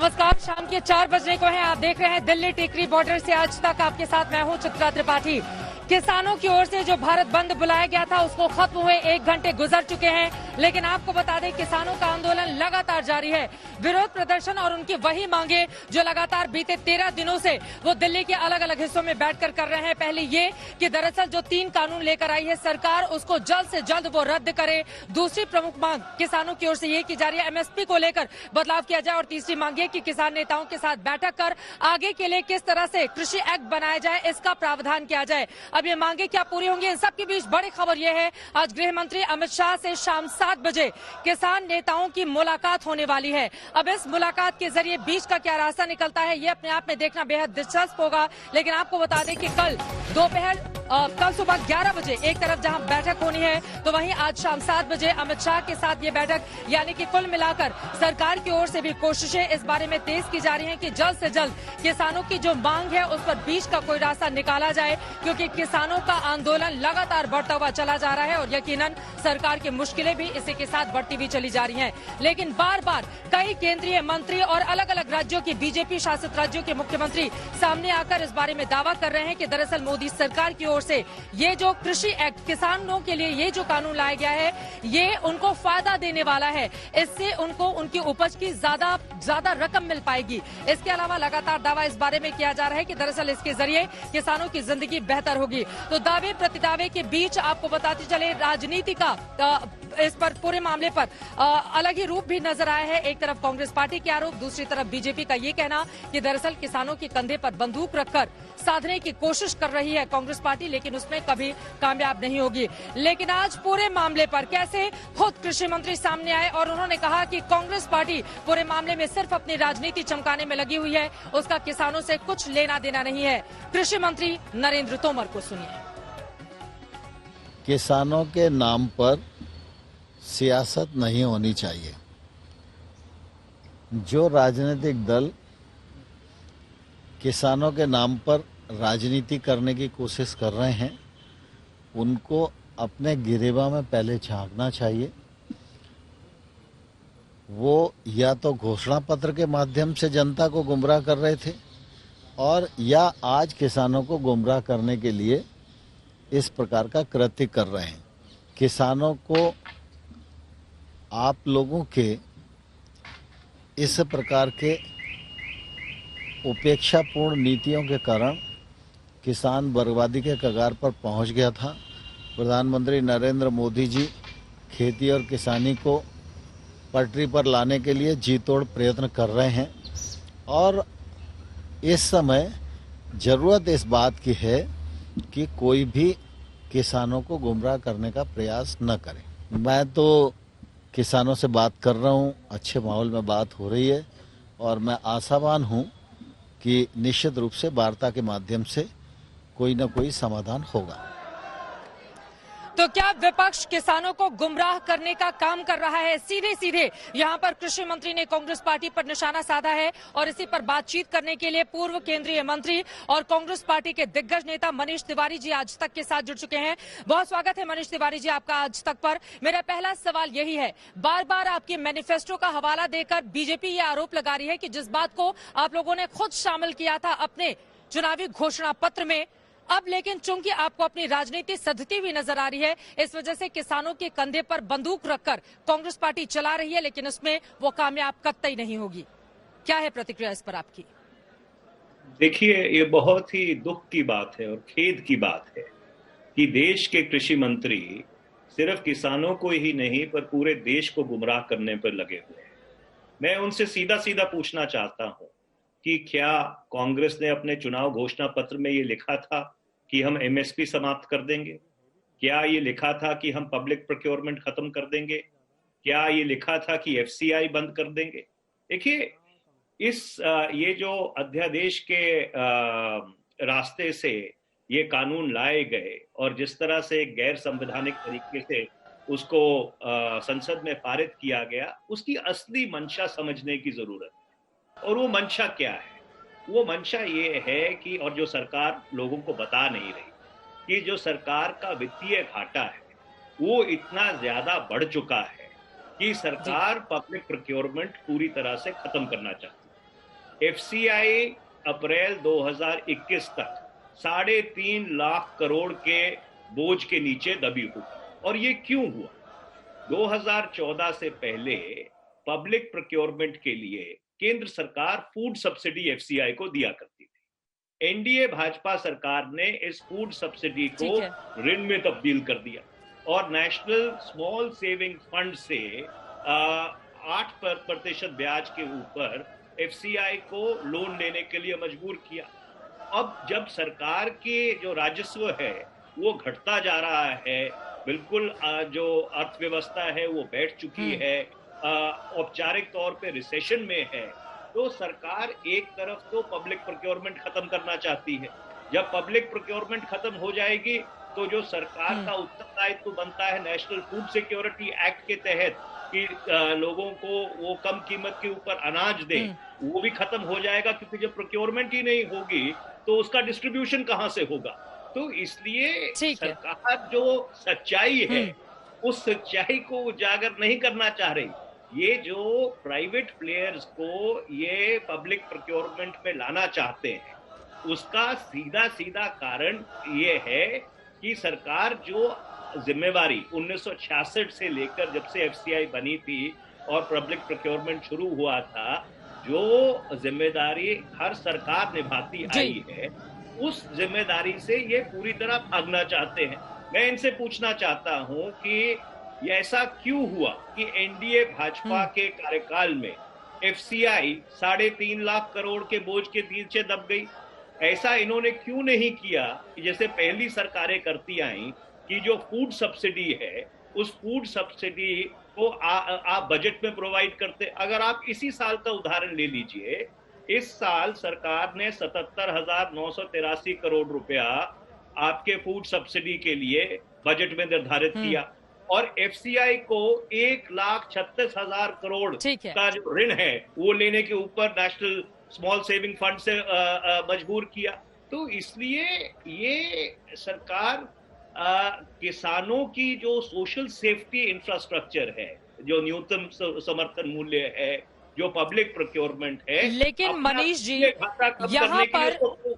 नमस्कार, शाम के 4 बजने को है। आप देख रहे हैं दिल्ली टिकरी बॉर्डर से आज तक। आपके साथ मैं हूं चित्रा त्रिपाठी। किसानों की ओर से जो भारत बंद बुलाया गया था उसको खत्म हुए 1 घंटे गुजर चुके हैं, लेकिन आपको बता दें किसानों का आंदोलन लगातार जारी है। विरोध प्रदर्शन और उनकी वही मांगे जो लगातार बीते 13 दिनों से वो दिल्ली के अलग अलग हिस्सों में बैठकर कर रहे हैं। पहले ये कि दरअसल जो 3 कानून लेकर आई है सरकार, उसको जल्द से जल्द वो रद्द करे। दूसरी प्रमुख मांग किसानों की ओर से ये की जा रही है एमएसपी को लेकर बदलाव किया जाए, और तीसरी मांग ये कि किसान नेताओं के साथ बैठक कर आगे के लिए किस तरह से कृषि एक्ट बनाया जाए, इसका प्रावधान किया जाए। अब ये मांगे क्या पूरी होंगी, इन सबके बीच बड़ी खबर यह है आज गृह मंत्री अमित शाह से शाम 7 बजे किसान नेताओं की मुलाकात होने वाली है। अब इस मुलाकात के जरिए बीच का क्या रास्ता निकलता है ये अपने आप में देखना बेहद दिलचस्प होगा। लेकिन आपको बता दें कि कल सुबह 11 बजे एक तरफ जहां बैठक होनी है, तो वहीं आज शाम 7 बजे अमित शाह के साथ ये बैठक, यानी कि कुल मिलाकर सरकार की ओर से भी कोशिशें इस बारे में तेज की जा रही हैं कि जल्द से जल्द किसानों की जो मांग है उस पर बीच का कोई रास्ता निकाला जाए, क्योंकि किसानों का आंदोलन लगातार बढ़ता हुआ चला जा रहा है और यकीनन सरकार की मुश्किलें भी इसी के साथ बढ़ती हुई चली जा रही हैं। लेकिन बार बार कई केंद्रीय मंत्री और अलग अलग राज्यों के बीजेपी शासित राज्यों के मुख्यमंत्री सामने आकर इस बारे में दावा कर रहे हैं कि दरअसल मोदी सरकार की ओर से ये जो कृषि एक्ट किसानों के लिए ये जो कानून लाया गया है ये उनको फायदा देने वाला है, इससे उनको उनकी उपज की ज्यादा रकम मिल पाएगी। इसके अलावा लगातार दावा इस बारे में किया जा रहा है कि दरअसल इसके जरिए किसानों की जिंदगी बेहतर होगी। तो दावे प्रतिदावे के बीच आपको बताते चले राजनीति का इस पर पूरे मामले पर अलग ही रूप भी नजर आया है। एक तरफ कांग्रेस पार्टी के आरोप, दूसरी तरफ बीजेपी का ये कहना कि दरअसल किसानों के कंधे पर बंदूक रखकर साधने की कोशिश कर रही है कांग्रेस पार्टी, लेकिन उसमें कभी कामयाब नहीं होगी। लेकिन आज पूरे मामले पर कैसे खुद कृषि मंत्री सामने आए और उन्होंने कहा कि कांग्रेस पार्टी पूरे मामले में सिर्फ अपनी राजनीति चमकाने में लगी हुई है, उसका किसानों से कुछ लेना देना नहीं है। कृषि मंत्री नरेंद्र तोमर को सुनिए। किसानों के नाम पर सियासत नहीं होनी चाहिए। जो राजनीतिक दल किसानों के नाम पर राजनीति करने की कोशिश कर रहे हैं उनको अपने गिरेबा में पहले झांकना चाहिए। वो या तो घोषणा पत्र के माध्यम से जनता को गुमराह कर रहे थे और या आज किसानों को गुमराह करने के लिए इस प्रकार का कृत्य कर रहे हैं। किसानों को आप लोगों के इस प्रकार के उपेक्षापूर्ण नीतियों के कारण किसान बर्बादी के कगार पर पहुंच गया था। प्रधानमंत्री नरेंद्र मोदी जी खेती और किसानी को पटरी पर लाने के लिए जी तोड़ प्रयत्न कर रहे हैं और इस समय ज़रूरत इस बात की है कि कोई भी किसानों को गुमराह करने का प्रयास न करे। मैं तो किसानों से बात कर रहा हूं, अच्छे माहौल में बात हो रही है और मैं आशावान हूं कि निश्चित रूप से वार्ता के माध्यम से कोई न कोई समाधान होगा। तो क्या विपक्ष किसानों को गुमराह करने का काम कर रहा है? सीधे सीधे यहाँ पर कृषि मंत्री ने कांग्रेस पार्टी पर निशाना साधा है और इसी पर बातचीत करने के लिए पूर्व केंद्रीय मंत्री और कांग्रेस पार्टी के दिग्गज नेता मनीष तिवारी जी आज तक के साथ जुड़ चुके हैं। बहुत स्वागत है मनीष तिवारी जी आपका आज तक पर। मेरा पहला सवाल यही है, बार बार आपके मैनिफेस्टो का हवाला देकर बीजेपी ये आरोप लगा रही है कि जिस बात को आप लोगों ने खुद शामिल किया था अपने चुनावी घोषणा पत्र में, अब लेकिन चूंकि आपको अपनी राजनीति सधती हुई नजर आ रही है, इस वजह से किसानों के कंधे पर बंदूक रखकर कांग्रेस पार्टी चला रही है, लेकिन उसमें वो कामयाब कतई नहीं होगी। क्या है प्रतिक्रिया इस पर आपकी? देखिए, ये बहुत ही दुख की बात है और खेद की बात है कि देश के कृषि मंत्री सिर्फ किसानों को ही नहीं पर पूरे देश को गुमराह करने पर लगे हुए हैं। मैं उनसे सीधा सीधा पूछना चाहता हूं कि क्या कांग्रेस ने अपने चुनाव घोषणा पत्र में ये लिखा था कि हम एमएसपी समाप्त कर देंगे? क्या ये लिखा था कि हम पब्लिक प्रोक्योरमेंट खत्म कर देंगे? क्या ये लिखा था कि एफसीआई बंद कर देंगे? देखिए, ये जो अध्यादेश के रास्ते से ये कानून लाए गए और जिस तरह से गैर संवैधानिक तरीके से उसको संसद में पारित किया गया, उसकी असली मंशा समझने की जरूरत है। और वो मंशा क्या है? वो मंशा ये है कि, और जो सरकार लोगों को बता नहीं रही, कि जो सरकार का वित्तीय घाटा है वो इतना ज्यादा बढ़ चुका है कि सरकार पब्लिक प्रोक्योरमेंट पूरी तरह से खत्म करना चाहती है। एफसीआई अप्रैल 2021 तक 3.5 लाख करोड़ के बोझ के नीचे दबी हुई। और ये क्यों हुआ? 2014 से पहले पब्लिक प्रोक्योरमेंट के लिए केंद्र सरकार फूड सब्सिडी एफसीआई को दिया करती थी। एनडीए भाजपा सरकार ने इस फूड सब्सिडी को ऋण में तब्दील कर दिया और नेशनल स्मॉल सेविंग फंड से 8% ब्याज के ऊपर एफसीआई को लोन लेने के लिए मजबूर किया। अब जब सरकार के जो राजस्व है वो घटता जा रहा है, बिल्कुल जो अर्थव्यवस्था है वो बैठ चुकी है, औपचारिक तौर पे रिसेशन में है, तो सरकार एक तरफ तो पब्लिक प्रोक्योरमेंट खत्म करना चाहती है। जब पब्लिक प्रोक्योरमेंट खत्म हो जाएगी तो जो सरकार का उत्तरदायित्व बनता है नेशनल फूड सिक्योरिटी एक्ट के तहत कि लोगों को वो कम कीमत के ऊपर अनाज दे, वो भी खत्म हो जाएगा, क्योंकि जब प्रोक्योरमेंट ही नहीं होगी तो उसका डिस्ट्रीब्यूशन कहां से होगा। तो इसलिए सरकार जो सच्चाई है उस सच्चाई को उजागर नहीं करना चाह रही। ये जो प्राइवेट प्लेयर्स को ये पब्लिक प्रोक्योरमेंट में लाना चाहते हैं उसका सीधा सीधा कारण ये है कि सरकार जो जिम्मेवारी 1966 से लेकर जब से एफसीआई बनी थी और पब्लिक प्रोक्योरमेंट शुरू हुआ था, जो जिम्मेदारी हर सरकार निभाती आई है, उस जिम्मेदारी से ये पूरी तरह भागना चाहते हैं। मैं इनसे पूछना चाहता हूं कि ये ऐसा क्यों हुआ कि एनडीए भाजपा के कार्यकाल में एफसीआई 3.5 लाख करोड़ के बोझ के नीचे दब गई? ऐसा इन्होंने क्यों नहीं किया कि जैसे पहली सरकारें करती आई कि जो फूड सब्सिडी है उस फूड सब्सिडी को आप बजट में प्रोवाइड करते। अगर आप इसी साल का उदाहरण ले लीजिए, इस साल सरकार ने 77,983 करोड़ रुपया आपके फूड सब्सिडी के लिए बजट में निर्धारित किया और एफसीआई को 1,36,000 करोड़ का जो ऋण है वो लेने के ऊपर नेशनल स्मॉल सेविंग फंड से मजबूर किया। तो इसलिए ये सरकार किसानों की जो सोशल सेफ्टी इंफ्रास्ट्रक्चर है, जो न्यूनतम समर्थन मूल्य है, जो पब्लिक प्रोक्योरमेंट है, लेकिन मनीष जी यहाँ पर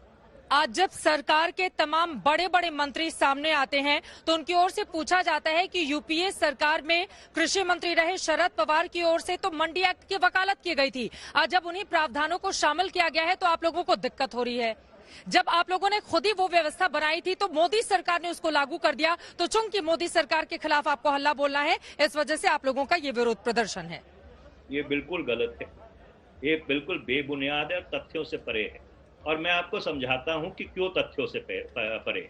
आज जब सरकार के तमाम बड़े बड़े मंत्री सामने आते हैं तो उनकी ओर से पूछा जाता है कि यूपीए सरकार में कृषि मंत्री रहे शरद पवार की ओर से तो मंडी एक्ट की वकालत की गई थी। आज जब उन्हीं प्रावधानों को शामिल किया गया है तो आप लोगों को दिक्कत हो रही है। जब आप लोगों ने खुद ही वो व्यवस्था बनाई थी तो मोदी सरकार ने उसको लागू कर दिया, तो चूंकि मोदी सरकार के खिलाफ आपको हल्ला बोलना है, इस वजह से आप लोगों का ये विरोध प्रदर्शन है। ये बिल्कुल गलत है, ये बिल्कुल बेबुनियाद है, तथ्यों से परे है। और मैं आपको समझाता हूं कि क्यों तथ्यों से परे।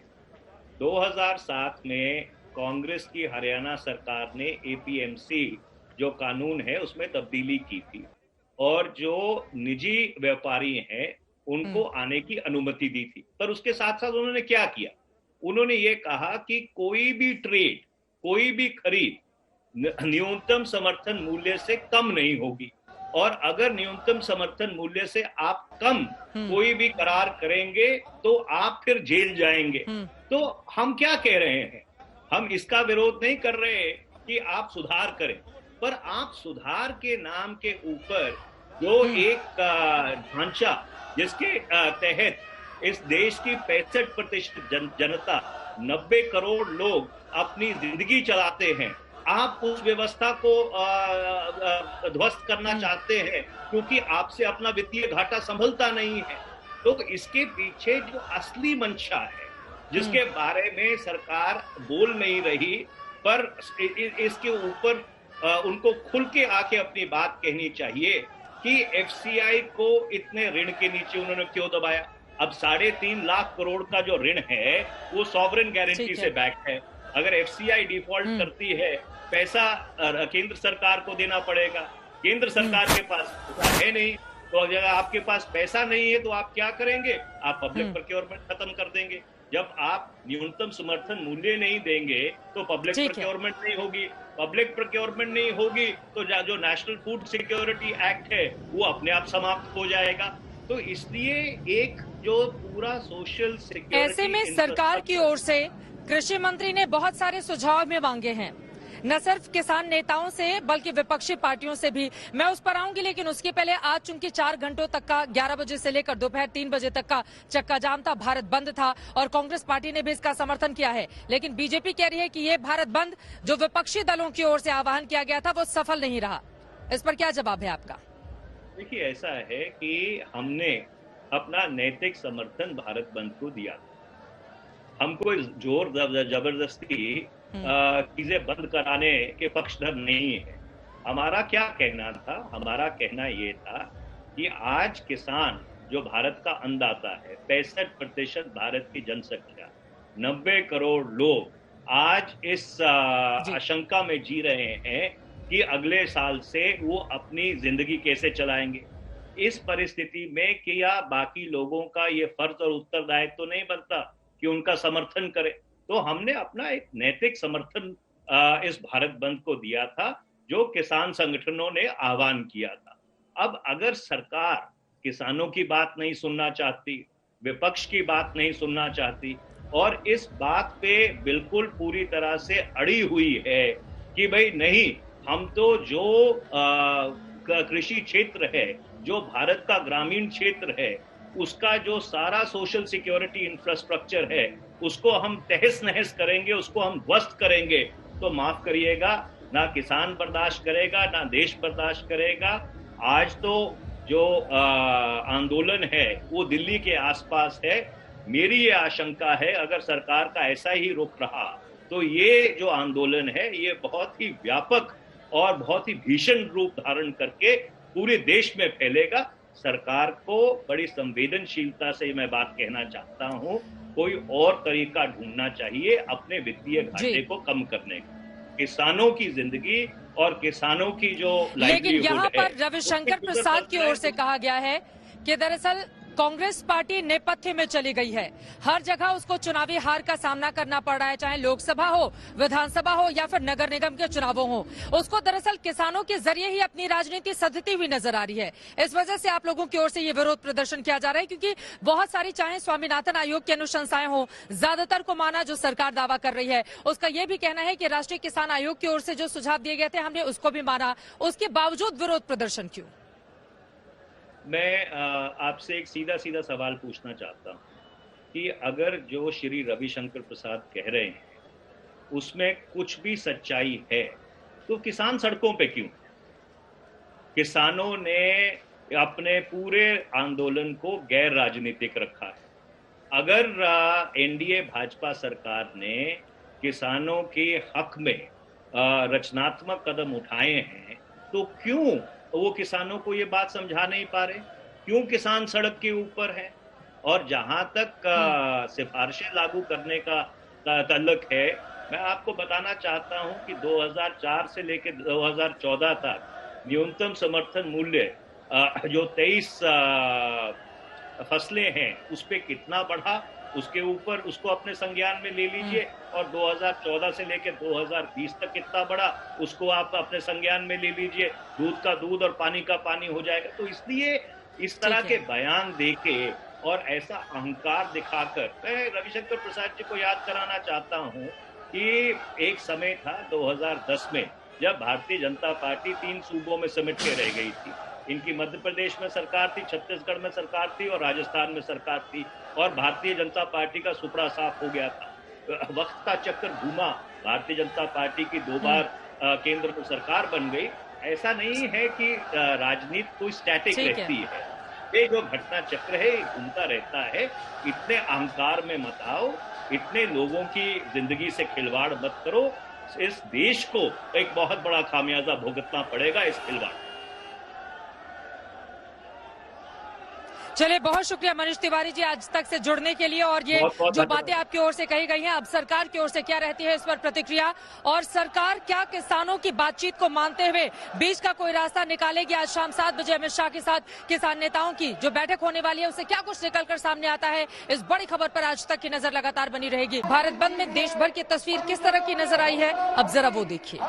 2007 में कांग्रेस की हरियाणा सरकार ने एपीएमसी जो कानून है उसमें तब्दीली की थी और जो निजी व्यापारी हैं उनको आने की अनुमति दी थी। पर उसके साथ साथ उन्होंने क्या किया? उन्होंने ये कहा कि कोई भी ट्रेड, कोई भी खरीद न्यूनतम समर्थन मूल्य से कम नहीं होगी और अगर न्यूनतम समर्थन मूल्य से आप कम कोई भी करार करेंगे तो आप फिर जेल जाएंगे। तो हम क्या कह रहे हैं? हम इसका विरोध नहीं कर रहे कि आप सुधार करें, पर आप सुधार के नाम के ऊपर जो एक ढांचा जिसके तहत इस देश की 65% जनता 90 करोड़ लोग अपनी जिंदगी चलाते हैं, आप उस व्यवस्था को ध्वस्त करना चाहते हैं क्योंकि आपसे अपना वित्तीय घाटा संभलता नहीं है। तो इसके पीछे जो असली मंशा है जिसके बारे में सरकार बोल नहीं रही, पर इसके ऊपर उनको खुल के आके अपनी बात कहनी चाहिए कि एफसीआई को इतने ऋण के नीचे उन्होंने क्यों दबाया। अब 3.5 लाख करोड़ का जो ऋण है वो सॉवरेन गारंटी से बैक है। अगर एफसीआई डिफॉल्ट करती है, पैसा केंद्र सरकार को देना पड़ेगा। केंद्र सरकार के पास पैसा है नहीं, तो अगर आपके पास पैसा नहीं है तो आप क्या करेंगे? आप पब्लिक प्रोक्योरमेंट खत्म कर देंगे। जब आप न्यूनतम समर्थन मूल्य नहीं देंगे तो पब्लिक प्रोक्योरमेंट नहीं होगी। पब्लिक प्रोक्योरमेंट नहीं होगी तो जो नेशनल फूड सिक्योरिटी एक्ट है वो अपने आप समाप्त हो जाएगा। तो इसलिए एक जो पूरा सोशल सिक्योरिटी, ऐसे में सरकार की ओर से कृषि मंत्री ने बहुत सारे सुझाव में मांगे हैं, न सिर्फ किसान नेताओं से बल्कि विपक्षी पार्टियों से भी। मैं उस पर आऊंगी, लेकिन उसके पहले आज चूंकि 4 घंटों तक का 11 बजे से लेकर दोपहर 3 बजे तक का चक्का जाम था, भारत बंद था और कांग्रेस पार्टी ने भी इसका समर्थन किया है, लेकिन बीजेपी कह रही है कि ये भारत बंद जो विपक्षी दलों की ओर से आह्वान किया गया था वो सफल नहीं रहा। इस पर क्या जवाब है आपका? देखिए, ऐसा है कि हमने अपना नैतिक समर्थन भारत बंद को दिया था। हम कोई जोर जबरदस्ती चीजें बंद कराने के पक्षधर नहीं है। हमारा क्या कहना था? हमारा कहना ये था कि आज किसान जो भारत का अन्नदाता है, 65% भारत की जनसंख्या, 90 करोड़ लोग आज इस आशंका में जी रहे हैं कि अगले साल से वो अपनी जिंदगी कैसे चलाएंगे। इस परिस्थिति में क्या बाकी लोगों का ये फर्ज और उत्तरदायित्व तो नहीं बनता कि उनका समर्थन करें? तो हमने अपना एक नैतिक समर्थन इस भारत बंद को दिया था जो किसान संगठनों ने आह्वान किया था। अब अगर सरकार किसानों की बात नहीं सुनना चाहती, विपक्ष की बात नहीं सुनना चाहती और इस बात पे बिल्कुल पूरी तरह से अड़ी हुई है कि भाई नहीं, हम तो जो कृषि क्षेत्र है, जो भारत का ग्रामीण क्षेत्र है, उसका जो सारा सोशल सिक्योरिटी इंफ्रास्ट्रक्चर है, उसको हम तहस नहस करेंगे, उसको हम ध्वस्त करेंगे, तो माफ करिएगा, ना किसान बर्दाश्त करेगा, ना देश बर्दाश्त करेगा। आज तो जो आंदोलन है वो दिल्ली के आसपास है। मेरी ये आशंका है अगर सरकार का ऐसा ही रुख रहा तो ये जो आंदोलन है ये बहुत ही व्यापक और बहुत ही भीषण रूप धारण करके पूरे देश में फैलेगा। सरकार को बड़ी संवेदनशीलता से मैं बात कहना चाहता हूं, कोई और तरीका ढूंढना चाहिए अपने वित्तीय घाटे को कम करने का, किसानों की जिंदगी और किसानों की जो लेकिन यहाँ पर रविशंकर प्रसाद की ओर से कहा गया है कि दरअसल कांग्रेस पार्टी नेपथ्य में चली गई है। हर जगह उसको चुनावी हार का सामना करना पड़ रहा है, चाहे लोकसभा हो, विधानसभा हो या फिर नगर निगम के चुनावों हो। उसको दरअसल किसानों के जरिए ही अपनी राजनीति सधती हुई नजर आ रही है। इस वजह से आप लोगों की ओर से ये विरोध प्रदर्शन किया जा रहा है, क्योंकि बहुत सारी चाहे स्वामीनाथन आयोग की अनुशंसाएं हो, ज्यादातर को माना जो सरकार दावा कर रही है। उसका यह भी कहना है कि राष्ट्रीय किसान आयोग की ओर से जो सुझाव दिए गए थे हमने उसको भी माना, उसके बावजूद विरोध प्रदर्शन क्यों? मैं आपसे एक सीधा सीधा सवाल पूछना चाहता हूं कि अगर जो श्री रविशंकर प्रसाद कह रहे हैं उसमें कुछ भी सच्चाई है तो किसान सड़कों पे क्यों? किसानों ने अपने पूरे आंदोलन को गैर राजनीतिक रखा है। अगर एनडीए भाजपा सरकार ने किसानों के हक में रचनात्मक कदम उठाए हैं तो क्यों वो किसानों को ये बात समझा नहीं पा रहे? क्यों किसान सड़क के ऊपर है? और जहां तक सिफारिशें लागू करने का ताल्लुक है, मैं आपको बताना चाहता हूं कि 2004 से लेकर 2014 तक न्यूनतम समर्थन मूल्य जो 23 फसलें हैं उस पे कितना बढ़ा, उसके ऊपर उसको अपने संज्ञान में ले लीजिए। और 2014 से लेकर 2020 तक कितना बढ़ा उसको आप अपने संज्ञान में ले लीजिए। दूध का दूध और पानी का पानी हो जाएगा। तो इसलिए इस तरह के बयान देके और ऐसा अहंकार दिखाकर मैं रविशंकर प्रसाद जी को याद कराना चाहता हूं कि एक समय था 2010 में जब भारतीय जनता पार्टी 3 सूबों में समेट के रह गई थी। इनकी मध्य प्रदेश में सरकार थी, छत्तीसगढ़ में सरकार थी और राजस्थान में सरकार थी और भारतीय जनता पार्टी का सुपड़ा साफ हो गया था। वक्त का चक्कर घूमा, भारतीय जनता पार्टी की 2 बार केंद्र में सरकार बन गई। ऐसा नहीं है कि राजनीति कोई स्टैटिक रहती है। ये जो घटना चक्र है घूमता रहता है। इतने अहंकार में मत आओ, इतने लोगों की जिंदगी से खिलवाड़ मत करो। इस देश को एक बहुत बड़ा खामियाजा भुगतना पड़ेगा इस खिलवाड़। चलिए, बहुत शुक्रिया मनीष तिवारी जी आज तक से जुड़ने के लिए। और ये जो बातें आपकी ओर से कही गई हैं, अब सरकार की ओर से क्या रहती है इस पर प्रतिक्रिया, और सरकार क्या किसानों की बातचीत को मानते हुए बीच का कोई रास्ता निकालेगी? आज शाम 7 बजे अमित शाह के साथ किसान नेताओं की जो बैठक होने वाली है उससे क्या कुछ निकलकर सामने आता है, इस बड़ी खबर पर आज तक की नजर लगातार बनी रहेगी। भारत बंद में देश भर की तस्वीर किस तरह की नजर आई है, अब जरा वो देखिए।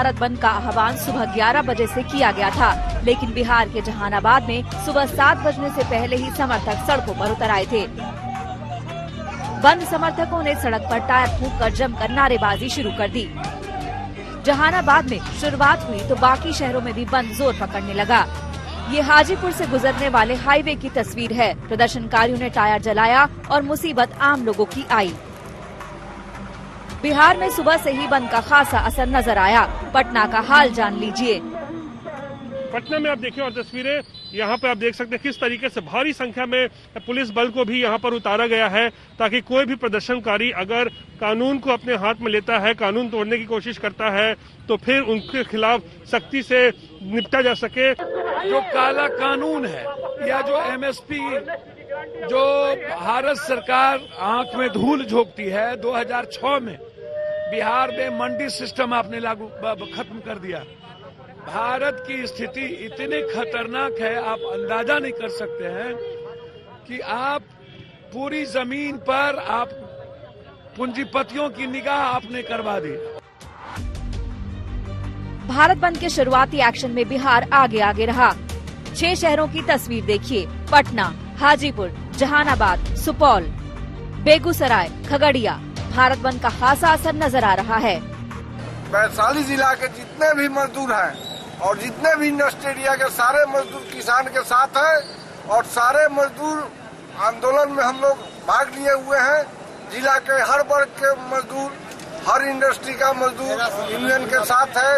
भारत बंद का आह्वान सुबह 11 बजे से किया गया था, लेकिन बिहार के जहानाबाद में सुबह 7 बजने से पहले ही समर्थक सड़कों पर उतर आए थे। बंद समर्थकों ने सड़क पर टायर फूंककर जमकर नारेबाजी शुरू कर दी। जहानाबाद में शुरुआत हुई तो बाकी शहरों में भी बंद जोर पकड़ने लगा। ये हाजीपुर से गुजरने वाले हाईवे की तस्वीर है। प्रदर्शनकारियों ने टायर जलाया और मुसीबत आम लोगों की आई। बिहार में सुबह से ही बंद का खासा असर नजर आया। पटना का हाल जान लीजिए। पटना में आप देखिए और तस्वीरें यहाँ पे आप देख सकते हैं किस तरीके से भारी संख्या में पुलिस बल को भी यहाँ पर उतारा गया है, ताकि कोई भी प्रदर्शनकारी अगर कानून को अपने हाथ में लेता है, कानून तोड़ने की कोशिश करता है, तो फिर उनके खिलाफ सख्ती से निपटा जा सके। जो काला कानून है या जो एमएसपी जो भारत सरकार आंख में धूल झोंकती है, 2006 में बिहार में मंडी सिस्टम आपने खत्म कर दिया। भारत की स्थिति इतनी खतरनाक है, आप अंदाजा नहीं कर सकते हैं कि आप पूरी जमीन पर आप पूंजीपतियों की निगाह आपने करवा दी। भारत बंद के शुरुआती एक्शन में बिहार आगे आगे रहा। 6 शहरों की तस्वीर देखिए। पटना, हाजीपुर, जहानाबाद, सुपौल, बेगूसराय, खगड़िया। भारत बंद का खासा असर नजर आ रहा है। वैशाली जिला के जितने भी मजदूर हैं और जितने भी इंडस्ट्री एरिया के सारे मजदूर किसान के साथ हैं और सारे मजदूर आंदोलन में हम लोग भाग लिए हुए हैं। जिला के हर वर्ग के मजदूर, हर इंडस्ट्री का मजदूर यूनियन के साथ है।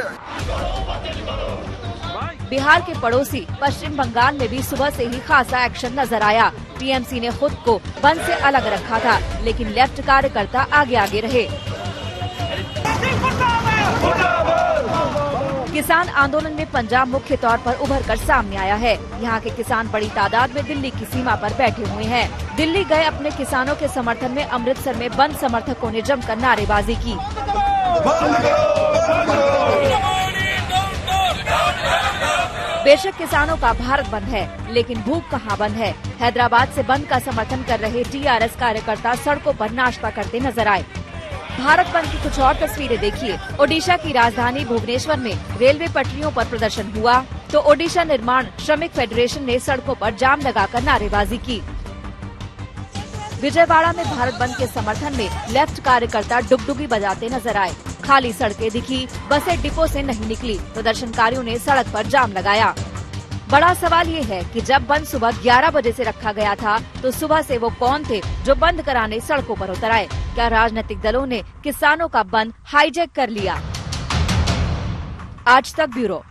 बिहार के पड़ोसी पश्चिम बंगाल में भी सुबह से ही खासा एक्शन नजर आया। टीएमसी ने खुद को बंद से अलग रखा था, लेकिन लेफ्ट कार्यकर्ता आगे आगे रहे। किसान आंदोलन में पंजाब मुख्य तौर पर उभर कर सामने आया है। यहाँ के किसान बड़ी तादाद में दिल्ली की सीमा पर बैठे हुए हैं। दिल्ली गए अपने किसानों के समर्थन में अमृतसर में बंद समर्थकों ने जमकर नारेबाजी की। बेशक किसानों का भारत बंद है, लेकिन भूख कहाँ बंद है। हैदराबाद से बंद का समर्थन कर रहे टीआरएस कार्यकर्ता सड़कों पर नाश्ता करते नजर आए। भारत बंद की कुछ और तस्वीरें देखिए। ओडिशा की राजधानी भुवनेश्वर में रेलवे पटरियों पर प्रदर्शन हुआ तो ओडिशा निर्माण श्रमिक फेडरेशन ने सड़कों पर जाम लगाकर नारेबाजी की। विजयवाड़ा में भारत बंद के समर्थन में लेफ्ट कार्यकर्ता डुगडुगी बजाते नजर आए। खाली सड़कें दिखी, बसें डिपो से नहीं निकली। प्रदर्शनकारियों ने सड़क पर जाम लगाया। बड़ा सवाल ये है कि जब बंद सुबह 11 बजे से रखा गया था, तो सुबह से वो कौन थे जो बंद कराने सड़कों पर उतर आए? क्या राजनीतिक दलों ने किसानों का बंद हाईजैक कर लिया? आज तक ब्यूरो।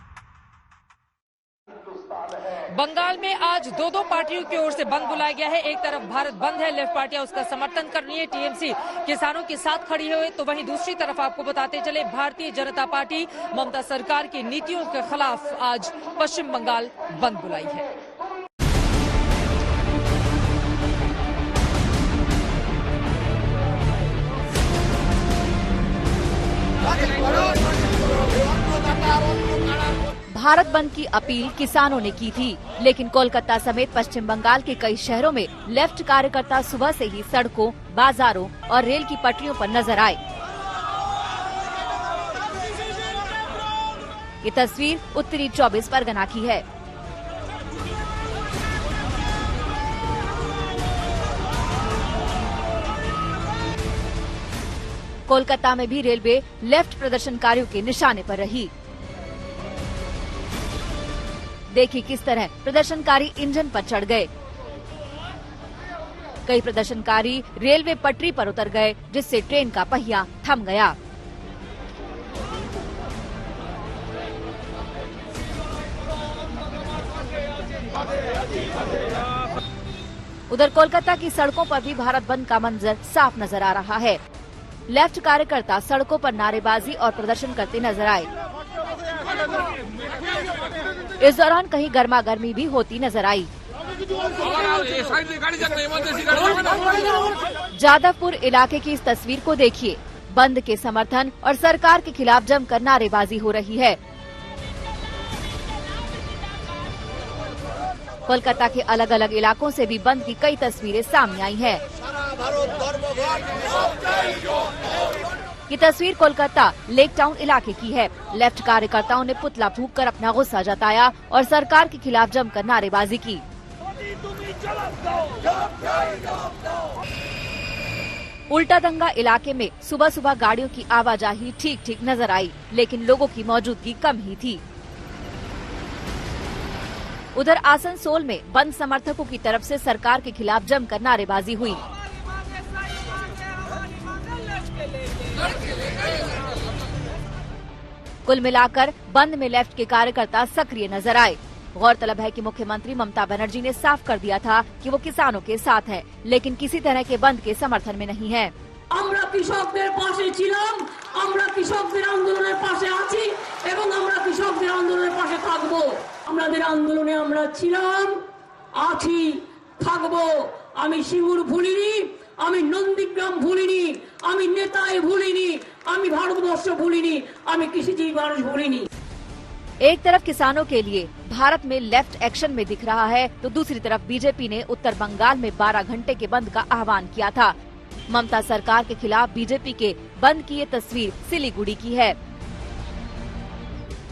बंगाल में आज दो पार्टियों की ओर से बंद बुलाया गया है। एक तरफ भारत बंद है, लेफ्ट पार्टियां उसका समर्थन कर रही है, टीएमसी किसानों के साथ खड़ी है, तो वहीं दूसरी तरफ आपको बताते चले भारतीय जनता पार्टी ममता सरकार की नीतियों के खिलाफ आज पश्चिम बंगाल बंद बुलाई है। भारत बंद की अपील किसानों ने की थी, लेकिन कोलकाता समेत पश्चिम बंगाल के कई शहरों में लेफ्ट कार्यकर्ता सुबह से ही सड़कों, बाजारों और रेल की पटरियों पर नजर आए। ये तस्वीर उत्तरी 24 परगना की है। कोलकाता में भी रेलवे लेफ्ट प्रदर्शनकारियों के निशाने पर रही। देखिए किस तरह प्रदर्शनकारी इंजन पर चढ़ गए। कई प्रदर्शनकारी रेलवे पटरी पर उतर गए, जिससे ट्रेन का पहिया थम गया। उधर कोलकाता की सड़कों पर भी भारत बंद का मंजर साफ नजर आ रहा है। लेफ्ट कार्यकर्ता सड़कों पर नारेबाजी और प्रदर्शन करते नजर आए। इस दौरान कहीं गर्मा गर्मी भी होती नजर आई। जादवपुर इलाके की इस तस्वीर को देखिए। बंद के समर्थन और सरकार के खिलाफ जमकर नारेबाजी हो रही है। कोलकाता के अलग अलग इलाकों से भी बंद की कई तस्वीरें सामने आई हैं। ये तस्वीर कोलकाता लेक टाउन इलाके की है। लेफ्ट कार्यकर्ताओं ने पुतला फूंककर अपना गुस्सा जताया और सरकार के खिलाफ जमकर नारेबाजी की। उल्टा दंगा इलाके में सुबह सुबह गाड़ियों की आवाजाही ठीक ठीक नजर आई, लेकिन लोगों की मौजूदगी कम ही थी। उधर आसनसोल में बंद समर्थकों की तरफ से सरकार के खिलाफ जमकर नारेबाजी हुई। कुल मिलाकर बंद में लेफ्ट के कार्यकर्ता सक्रिय नजर आए। गौरतलब है कि मुख्यमंत्री ममता बनर्जी ने साफ कर दिया था कि वो किसानों के साथ है, लेकिन किसी तरह के बंद के समर्थन में नहीं है। আমরা কৃষকদের পাশে ছিলাম, আমরা কৃষকদের আন্দোলনের পাশে আছি এবং আমরা কৃষকদের আন্দোলনের পাশে থাকবো। আমাদের আন্দোলনে আমরা ছিলাম, আছি, থাকবো। আমি সিঙ্গুর ভুলিনি, আমি নন্দীগ্রাম ভুলিনি, আমি নেতাই ভুলিনি, আমি ভারতবর্ষ ভুলিনি, আমি কৃষিজীবী মানুষ ভুলিনি। एक तरफ किसानों के लिए भारत में लेफ्ट एक्शन में दिख रहा है, तो दूसरी तरफ बीजेपी ने उत्तर बंगाल में 12 घंटे के बंद का आह्वान किया था। ममता सरकार के खिलाफ बीजेपी के बंद की ये तस्वीर सिलीगुड़ी की है।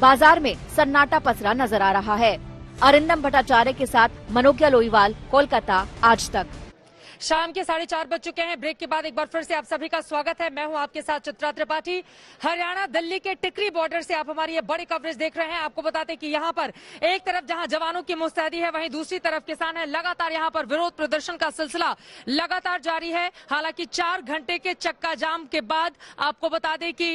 बाजार में सन्नाटा पसरा नजर आ रहा है। अरिंदम भट्टाचार्य के साथ मनोज्ञा लोईवाल, कोलकाता, आज तक। शाम के 4:30 बज चुके हैं। ब्रेक के बाद एक बार फिर से आप सभी का स्वागत है। मैं हूं आपके साथ चित्रा त्रिपाठी। हरियाणा दिल्ली के टिकरी बॉर्डर से आप हमारी ये बड़ी कवरेज देख रहे हैं। आपको बताते कि यहाँ पर एक तरफ जहां जवानों की मुस्तैदी है, वहीं दूसरी तरफ किसान है। लगातार यहाँ पर विरोध प्रदर्शन का सिलसिला लगातार जारी है। हालांकि 4 घंटे के चक्का जाम के बाद आपको बता दें कि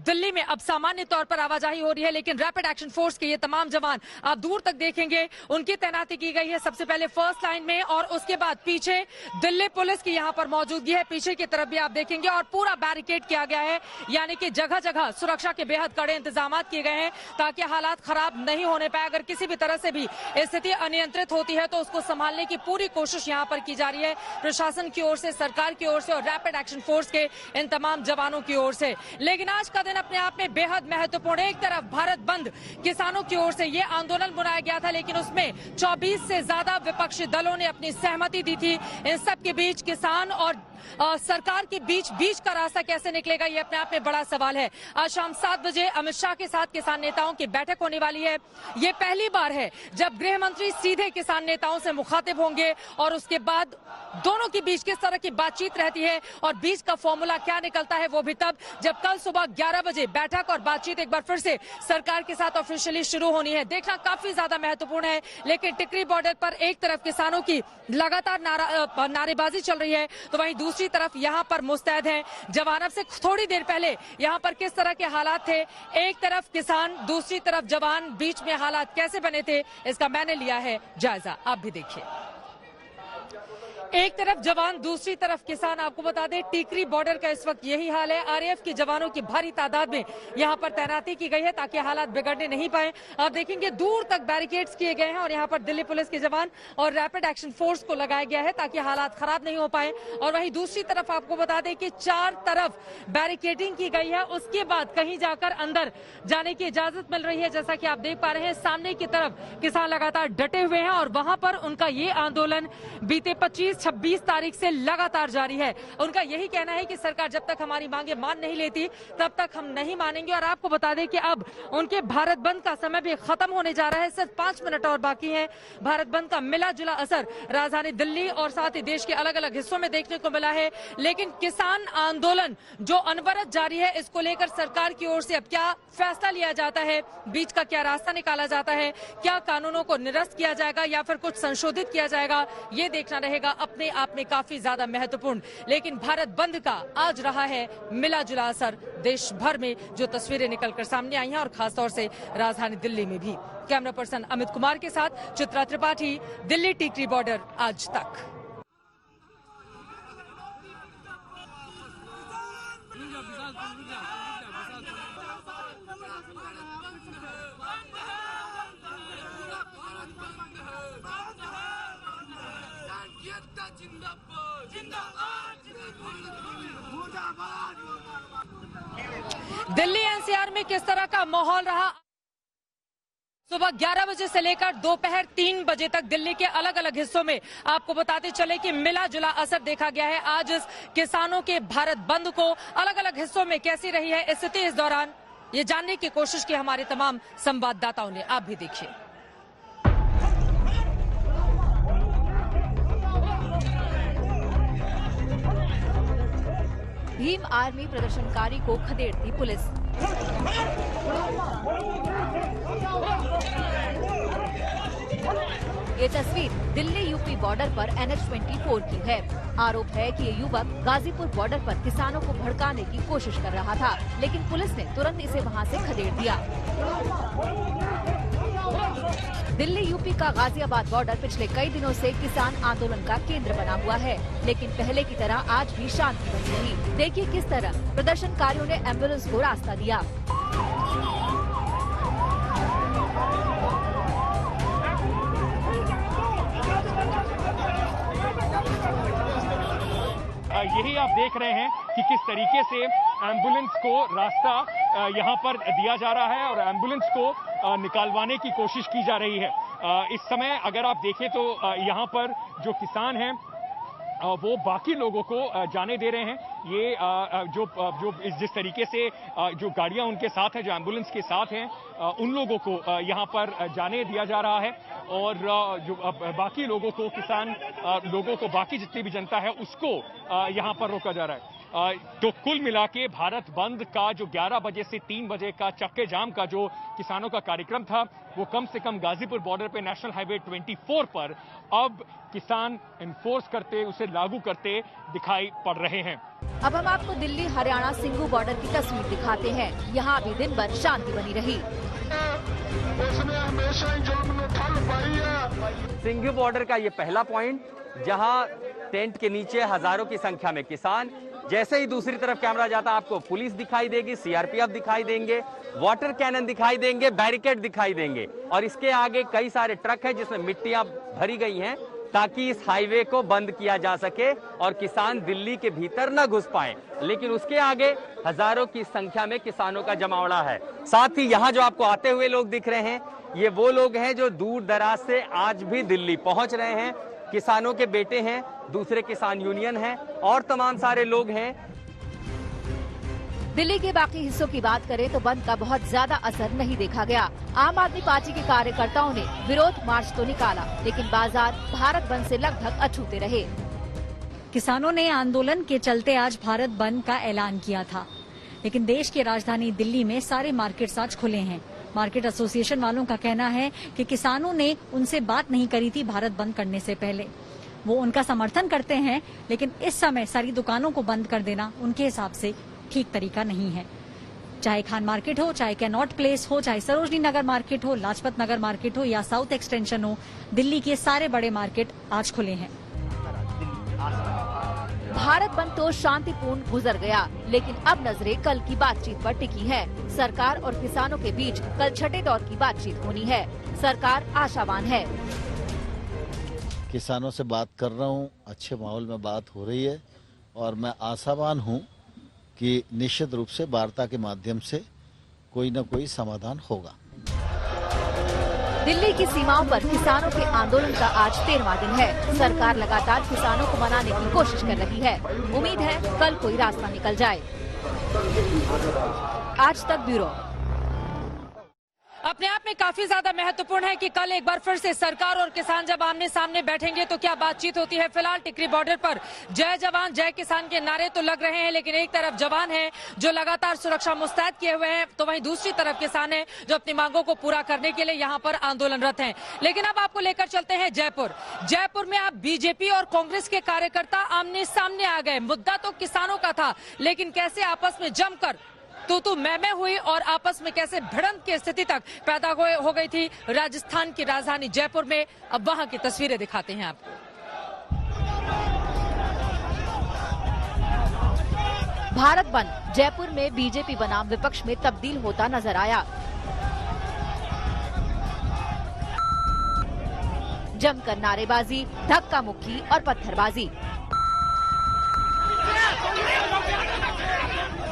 दिल्ली में अब सामान्य तौर पर आवाजाही हो रही है, लेकिन रैपिड एक्शन फोर्स के ये तमाम जवान आप दूर तक देखेंगे, उनकी तैनाती की गई है। सबसे पहले फर्स्ट लाइन में और उसके बाद पीछे दिल्ली पुलिस की यहाँ पर मौजूदगी है। पीछे की तरफ भी आप देखेंगे और पूरा बैरिकेड किया गया है, यानी कि जगह जगह सुरक्षा के बेहद कड़े इंतजाम किए गए हैं ताकि हालात खराब नहीं होने पाए। अगर किसी भी तरह से भी स्थिति अनियंत्रित होती है तो उसको संभालने की पूरी कोशिश यहाँ पर की जा रही है, प्रशासन की ओर से, सरकार की ओर से और रैपिड एक्शन फोर्स के इन तमाम जवानों की ओर से। लेकिन आज का दिन अपने आप में बेहद महत्वपूर्ण है। एक तरफ भारत बंद किसानों की ओर से ये आंदोलन बुलाया गया था, लेकिन उसमें 24 से ज्यादा विपक्षी दलों ने अपनी सहमति दी थी। इन सब के बीच किसान और सरकार के बीच का रास्ता कैसे निकलेगा, ये अपने आप में बड़ा सवाल है। आज शाम 7 बजे अमित शाह के साथ किसान नेताओं की बैठक होने वाली है। ये पहली बार है जब गृह मंत्री सीधे किसान नेताओं से मुखातिब होंगे और उसके बाद दोनों के बीच किस तरह की बातचीत रहती है और बीच का फॉर्मूला क्या निकलता है, वो भी तब जब कल सुबह 11 बजे बैठक और बातचीत एक बार फिर से सरकार के साथ ऑफिशियली शुरू होनी है। देखना काफी ज्यादा महत्वपूर्ण है। लेकिन टिकरी बॉर्डर पर एक तरफ किसानों की लगातार नारेबाजी चल रही है, तो वहीं दूसरी तरफ यहाँ पर मुस्तैद हैं जवान। अब से थोड़ी देर पहले यहाँ पर किस तरह के हालात थे, एक तरफ किसान, दूसरी तरफ जवान, बीच में हालात कैसे बने थे, इसका मैंने लिया है जायजा। आप भी देखिए। एक तरफ जवान, दूसरी तरफ किसान। आपको बता दें टिकरी बॉर्डर का इस वक्त यही हाल है। आरएएफ के जवानों की भारी तादाद में यहाँ पर तैनाती की गई है ताकि हालात बिगड़ने नहीं पाए। आप देखेंगे दूर तक बैरिकेड्स किए गए हैं और यहाँ पर दिल्ली पुलिस के जवान और रैपिड एक्शन फोर्स को लगाया गया है ताकि हालात खराब नहीं हो पाए। और वहीं दूसरी तरफ आपको बता दें कि 4 तरफ बैरिकेडिंग की गई है। उसके बाद कहीं जाकर अंदर जाने की इजाजत मिल रही है। जैसा कि आप देख पा रहे हैं सामने की तरफ किसान लगातार डटे हुए हैं और वहां पर उनका ये आंदोलन बीते 25-26 तारीख से लगातार जारी है। उनका यही कहना है कि सरकार जब तक हमारी मांगे मान नहीं लेती तब तक हम नहीं मानेंगे। और आपको बता दें कि अब उनके भारत बंद का समय भी खत्म होने जा रहा है। सिर्फ 5 मिनट और बाकी है। भारत बंद का मिला जुला असर राजधानी दिल्ली और साथ ही देश के अलग अलग हिस्सों में देखने को मिला है। लेकिन किसान आंदोलन जो अनवरत जारी है, इसको लेकर सरकार की ओर से अब क्या फैसला लिया जाता है, बीच का क्या रास्ता निकाला जाता है, क्या कानूनों को निरस्त किया जाएगा या फिर कुछ संशोधित किया जाएगा, ये देखना रहेगा अपने आप में काफी ज्यादा महत्वपूर्ण। लेकिन भारत बंद का आज रहा है मिला जुला असर देश भर में, जो तस्वीरें निकलकर सामने आई हैं और खासतौर से राजधानी दिल्ली में भी। कैमरा पर्सन अमित कुमार के साथ चित्रा त्रिपाठी, दिल्ली टिकरी बॉर्डर, आज तक। दिल्ली एनसीआर में किस तरह का माहौल रहा, सुबह 11 बजे से लेकर दोपहर 3 बजे तक दिल्ली के अलग अलग हिस्सों में आपको बताते चले कि मिला जुला असर देखा गया है। आज इस किसानों के भारत बंद को अलग अलग हिस्सों में कैसी रही है स्थिति इस दौरान, ये जानने की कोशिश की हमारे तमाम संवाददाताओं ने। आप भी देखिए। भीम आर्मी प्रदर्शनकारी को खदेड़ती पुलिस। ये तस्वीर दिल्ली यूपी बॉर्डर पर NH-24 की है। आरोप है कि ये युवक गाजीपुर बॉर्डर पर किसानों को भड़काने की कोशिश कर रहा था, लेकिन पुलिस ने तुरंत इसे वहां से खदेड़ दिया। दिल्ली यूपी का गाजियाबाद बॉर्डर पिछले कई दिनों से किसान आंदोलन का केंद्र बना हुआ है, लेकिन पहले की तरह आज भी शांति बनी रही। देखिए किस तरह प्रदर्शनकारियों ने एम्बुलेंस को रास्ता दिया। यही आप देख रहे हैं कि किस तरीके से एम्बुलेंस को रास्ता यहाँ पर दिया जा रहा है और एम्बुलेंस को निकालवाने की कोशिश की जा रही है। इस समय अगर आप देखें तो यहाँ पर जो किसान हैं वो बाकी लोगों को जाने दे रहे हैं। ये जो जिस तरीके से जो गाड़ियां उनके साथ हैं, जो एम्बुलेंस के साथ हैं, उन लोगों को यहाँ पर जाने दिया जा रहा है और जो बाकी लोगों को, किसान लोगों को, बाकी जितनी भी जनता है उसको यहाँ पर रोका जा रहा है। तो कुल मिला के भारत बंद का जो 11 बजे से 3 बजे का चक्के जाम का जो किसानों का कार्यक्रम था, वो कम से कम गाजीपुर बॉर्डर पे नेशनल हाईवे 24 पर अब किसान एनफोर्स करते, उसे लागू करते दिखाई पड़ रहे हैं। अब हम आपको दिल्ली हरियाणा सिंघू बॉर्डर की तस्वीर दिखाते हैं। यहाँ भी दिन भर शांति बनी रही। सिंघू बॉर्डर का ये पहला पॉइंट, जहाँ टेंट के नीचे हजारों की संख्या में किसान, जैसे ही दूसरी तरफ कैमरा जाता आपको पुलिस दिखाई देगी, सीआरपीएफ दिखाई देंगे, वाटर कैनन दिखाई देंगे, बैरिकेड दिखाई देंगे और इसके आगे कई सारे ट्रक हैं जिसमें मिट्टियां भरी गई हैं ताकि इस हाईवे को बंद किया जा सके और किसान दिल्ली के भीतर न घुस पाए। लेकिन उसके आगे हजारों की संख्या में किसानों का जमावड़ा है। साथ ही यहाँ जो आपको आते हुए लोग दिख रहे हैं, ये वो लोग हैं जो दूर दराज से आज भी दिल्ली पहुंच रहे हैं। किसानों के बेटे हैं, दूसरे किसान यूनियन हैं और तमाम सारे लोग हैं। दिल्ली के बाकी हिस्सों की बात करें तो बंद का बहुत ज्यादा असर नहीं देखा गया। आम आदमी पार्टी के कार्यकर्ताओं ने विरोध मार्च तो निकाला, लेकिन बाजार भारत बंद से लगभग अछूते रहे। किसानों ने आंदोलन के चलते आज भारत बंद का ऐलान किया था, लेकिन देश की राजधानी दिल्ली में सारे मार्केट्स आज खुले हैं। मार्केट एसोसिएशन वालों का कहना है कि किसानों ने उनसे बात नहीं करी थी भारत बंद करने से पहले। वो उनका समर्थन करते हैं, लेकिन इस समय सारी दुकानों को बंद कर देना उनके हिसाब से ठीक तरीका नहीं है। चाहे खान मार्केट हो, चाहे कैनॉट प्लेस हो, चाहे सरोजनी नगर मार्केट हो, लाजपत नगर मार्केट हो या साउथ एक्सटेंशन हो, दिल्ली के सारे बड़े मार्केट आज खुले हैं। भारत बंद तो शांतिपूर्ण गुजर गया, लेकिन अब नजरें कल की बातचीत पर टिकी है। सरकार और किसानों के बीच कल छठे दौर की बातचीत होनी है। सरकार आशावान है। किसानों से बात कर रहा हूँ, अच्छे माहौल में बात हो रही है और मैं आशावान हूँ कि निश्चित रूप से वार्ता के माध्यम से कोई न कोई समाधान होगा। दिल्ली की सीमाओं पर किसानों के आंदोलन का आज 13वां दिन है। सरकार लगातार किसानों को मनाने की कोशिश कर रही है। उम्मीद है कल कोई रास्ता निकल जाए। आज तक ब्यूरो। अपने आप में काफी ज्यादा महत्वपूर्ण है कि कल एक बार फिर से सरकार और किसान जब आमने सामने बैठेंगे तो क्या बातचीत होती है। फिलहाल टिकरी बॉर्डर पर जय जवान जय किसान के नारे तो लग रहे हैं, लेकिन एक तरफ जवान है जो लगातार सुरक्षा मुस्तैद किए हुए हैं, तो वहीं दूसरी तरफ किसान है जो अपनी मांगों को पूरा करने के लिए यहाँ पर आंदोलनरत हैं। लेकिन अब आपको लेकर चलते हैं जयपुर। जयपुर में अब बीजेपी और कांग्रेस के कार्यकर्ता आमने सामने आ गए। मुद्दा तो किसानों का था, लेकिन कैसे आपस में जमकर तू मैं हुई और आपस में कैसे भिड़ंत की स्थिति तक पैदा हो गई थी राजस्थान की राजधानी जयपुर में। अब वहां की तस्वीरें दिखाते हैं आपको। भारत बंद जयपुर में बीजेपी बनाम विपक्ष में तब्दील होता नजर आया। जमकर नारेबाजी, धक्का मुक्की और पत्थरबाजी।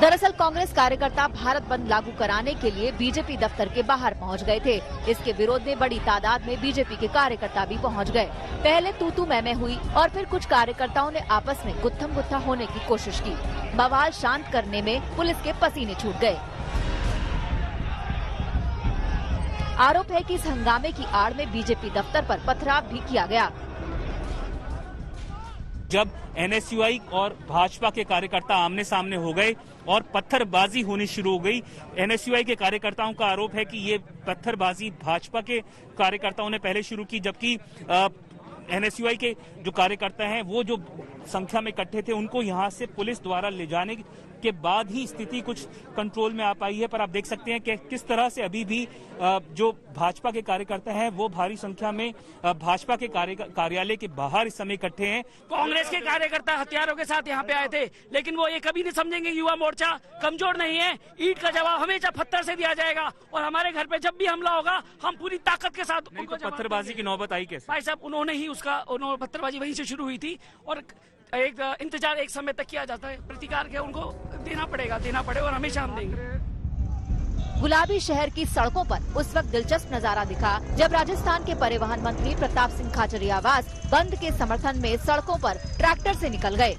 दरअसल कांग्रेस कार्यकर्ता भारत बंद लागू कराने के लिए बीजेपी दफ्तर के बाहर पहुंच गए थे। इसके विरोध में बड़ी तादाद में बीजेपी के कार्यकर्ता भी पहुंच गए। पहले तू मैं हुई और फिर कुछ कार्यकर्ताओं ने आपस में गुत्थम गुत्था होने की कोशिश की। बवाल शांत करने में पुलिस के पसीने छूट गए। आरोप है कि इस हंगामे की आड़ में बीजेपी दफ्तर पर पथराव भी किया गया। जब एनएसयूआई और भाजपा के कार्यकर्ता आमने सामने हो गए और पत्थरबाजी होनी शुरू हो गई। एनएसयूआई के कार्यकर्ताओं का आरोप है कि ये पत्थरबाजी भाजपा के कार्यकर्ताओं ने पहले शुरू की, जबकि एनएसयूआई के जो कार्यकर्ता हैं वो जो संख्या में इकट्ठे थे उनको यहां से पुलिस द्वारा ले जाने के बाद ही स्थिति कुछ कंट्रोल में आ पाई है। पर आप देख सकते हैं कि किस तरह से अभी भी जो भाजपा के कार्यकर्ता हैं वो भारी संख्या में भाजपा के कार्यालय के बाहर इस समय इकट्ठे हैं। कांग्रेस के कार्यकर्ता हथियारों के साथ यहाँ पे आए थे, लेकिन वो ये कभी नहीं समझेंगे युवा मोर्चा कमजोर नहीं है। ईंट का जवाब हमेशा पत्थर से दिया जाएगा और हमारे घर पे जब भी हमला होगा हम पूरी ताकत के साथ उनको पत्थरबाजी की नौबत आई कैसे? भाई साहब उन्होंने ही उन्होंने पत्थरबाजी वहीं से शुरू हुई थी और एक इंतजार एक समय तक किया जाता है। प्रतिकार के उनको देना पड़े और हमेशा हम देंगे। गुलाबी शहर की सड़कों पर उस वक्त दिलचस्प नजारा दिखा जब राजस्थान के परिवहन मंत्री प्रताप सिंह खाचरियावास बंद के समर्थन में सड़कों पर ट्रैक्टर से निकल गए।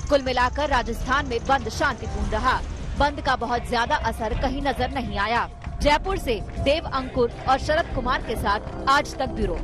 कुल मिलाकर राजस्थान में बंद शांतिपूर्ण रहा। बंद का बहुत ज्यादा असर कहीं नजर नहीं आया। जयपुर से देव अंकुर और शरद कुमार के साथ आज तक ब्यूरो।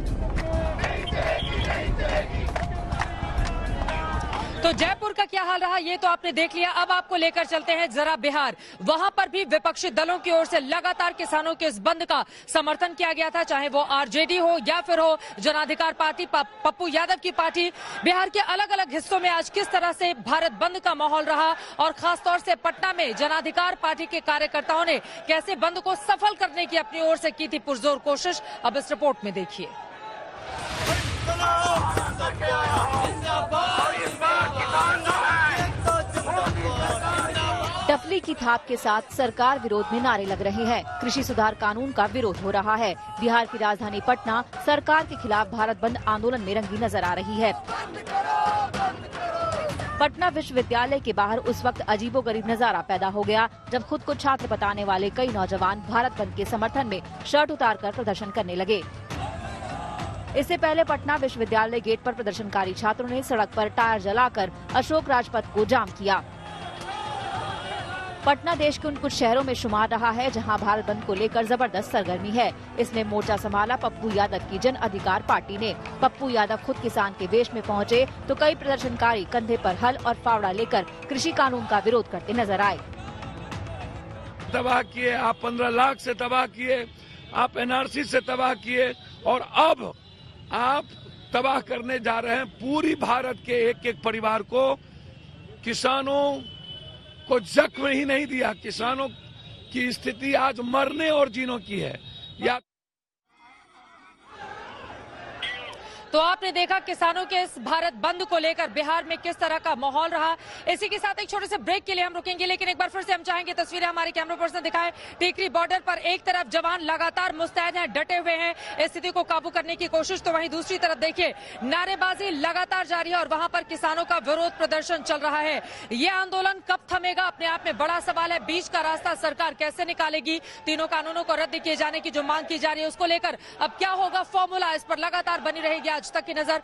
तो जयपुर का क्या हाल रहा ये तो आपने देख लिया। अब आपको लेकर चलते हैं जरा बिहार। वहां पर भी विपक्षी दलों की ओर से लगातार किसानों के इस बंद का समर्थन किया गया था, चाहे वो आरजेडी हो या फिर हो जनाधिकार पार्टी पप्पू यादव की पार्टी। बिहार के अलग अलग हिस्सों में आज किस तरह से भारत बंद का माहौल रहा और खासतौर से पटना में जनाधिकार पार्टी के कार्यकर्ताओं ने कैसे बंद को सफल करने की अपनी ओर से की थी पुरजोर कोशिश, अब इस रिपोर्ट में देखिए। टफली की थाप के साथ सरकार विरोध में नारे लग रहे हैं। कृषि सुधार कानून का विरोध हो रहा है। बिहार की राजधानी पटना सरकार के खिलाफ भारत बंद आंदोलन में रंगी नजर आ रही है। पटना विश्वविद्यालय के बाहर उस वक्त अजीबोगरीब नजारा पैदा हो गया जब खुद को छात्र बताने वाले कई नौजवान भारत बंद के समर्थन में शर्ट उतारकर प्रदर्शन करने लगे। इससे पहले पटना विश्वविद्यालय गेट पर प्रदर्शनकारी छात्रों ने सड़क पर टायर जलाकर अशोक राजपथ को जाम किया। पटना देश के उन कुछ शहरों में शुमार रहा है जहां भारत बंद को लेकर जबरदस्त सरगर्मी है। इसमें मोर्चा संभाला पप्पू यादव की जन अधिकार पार्टी ने। पप्पू यादव खुद किसान के वेश में पहुंचे तो कई प्रदर्शनकारी कंधे पर हल और फावड़ा लेकर कृषि कानून का विरोध करते नजर आए। तबाह किए, आप 15 लाख से तबाह किए, आप एनआरसी से तबाह किए और अब आप तबाह करने जा रहे हैं पूरी भारत के एक एक परिवार को। किसानों को जख्म ही नहीं दिया, किसानों की स्थिति आज मरने और जीने की है। या तो आपने देखा किसानों के इस भारत बंद को लेकर बिहार में किस तरह का माहौल रहा। इसी के साथ एक छोटे से ब्रेक के लिए हम रुकेंगे, लेकिन एक बार फिर से हम चाहेंगे तस्वीरें हमारे कैमरा पर्सन दिखाएं। टेकरी बॉर्डर पर एक तरफ जवान लगातार मुस्तैद हैं, डटे हुए हैं स्थिति को काबू करने की कोशिश, तो वहीं दूसरी तरफ देखिए नारेबाजी लगातार जारी है और वहां पर किसानों का विरोध प्रदर्शन चल रहा है। ये आंदोलन कब थमेगा अपने आप में बड़ा सवाल है। बीच का रास्ता सरकार कैसे निकालेगी। तीनों कानूनों को रद्द किए जाने की जो मांग की जा रही है उसको लेकर अब क्या होगा फॉर्मूला, इस पर लगातार बनी रहेगी आज तक की नजर।